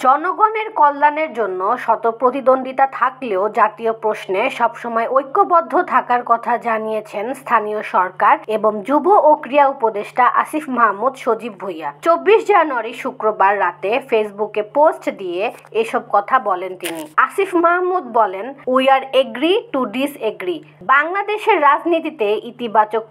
জনগণের কল্যাণের জন্য শত প্রতিদ্বন্দ্বিতা থাকলেও জাতীয় প্রশ্নে সবসময় ঐক্যবদ্ধ থাকার কথা জানিয়েছেন স্থানীয় সরকার এবং যুব ও ক্রীড়া উপদেষ্টা আসিফ মাহমুদ সজীব ভুঁইয়া। 24 জানুয়ারি শুক্রবার রাতে ফেসবুকে পোস্ট দিয়ে এসব কথা বলেন তিনি। আসিফ মাহমুদ বলেন, we are agree to disagree. বাংলাদেশের রাজনীতিতে ইতিবাচক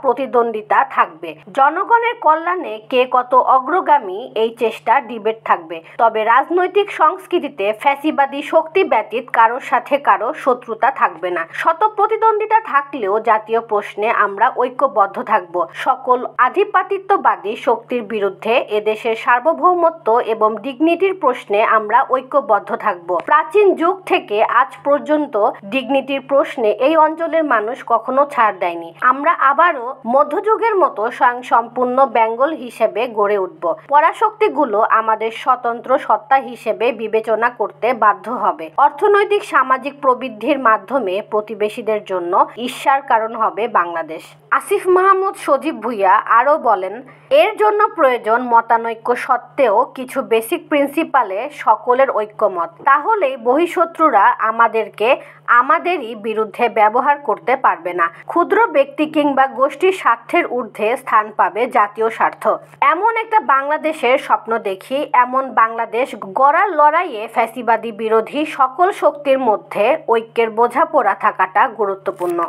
প্রতিদ্বন্দ্বিতা থাকবে। জনগণের কল্যাণে কে কত অগ্রগামী এই চেষ্টা ডিবেট থাকবে। তবে রাজনৈতিক সংস্কৃতিতে ফ্যাসিবাদী শক্তি ব্যতীত কারোর সাথে কারো শত্রুতা থাকবে না। শত প্রতিদ্বন্দ্বিতা থাকলেও জাতীয় প্রশ্নে আমরা ঐক্যবদ্ধ থাকব। সকল আধিপত্যবাদী শক্তির বিরুদ্ধে এদেশের সার্বভৌমত্ব এবং ডিগনিটির প্রশ্নে আমরা ঐক্যবদ্ধ থাকব। প্রাচীন যুগ থেকে আজ পর্যন্ত ডিগনিটির প্রশ্নে এই অঞ্চলের মানুষ কখনো ছাড় দেয়নি। আমরা আবারও মধ্যযুগের মতো স্বয়ংসম্পূর্ণ বেঙ্গল হিসেবে গড়ে উঠব। পরাশক্তিগুলো আমাদের স্বতন্ত্র সত্তা হিসেবে বিবেচনা করতে বাধ্য হবে। অর্থনৈতিক সামাজিক প্রবৃদ্ধির মাধ্যমে প্রতিবেশীদের জন্য ঈর্ষার কারণ হবে বাংলাদেশ। আসিফ মাহমুদ সজীব ভুঁইয়া আরও বলেন, এর জন্য প্রয়োজন মতানৈক্য সত্ত্বেও কিছু বেসিক প্রিন্সিপালে সকলের ঐক্যমত। তাহলেই বহিঃশত্রুরা আমাদেরই বিরুদ্ধে ব্যবহার করতে পারবে না। ক্ষুদ্র ব্যক্তি কিংবা গোষ্ঠীর স্বার্থের ঊর্ধ্বে স্থান পাবে জাতীয় স্বার্থ। এমন একটা বাংলাদেশের স্বপ্ন দেখি। এমন বাংলাদেশ গড়ার লড়াইয়ে ফ্যাসিবাদী বিরোধী সকল শক্তির মধ্যে ঐক্যের বোঝাপড়া থাকাটা গুরুত্বপূর্ণ।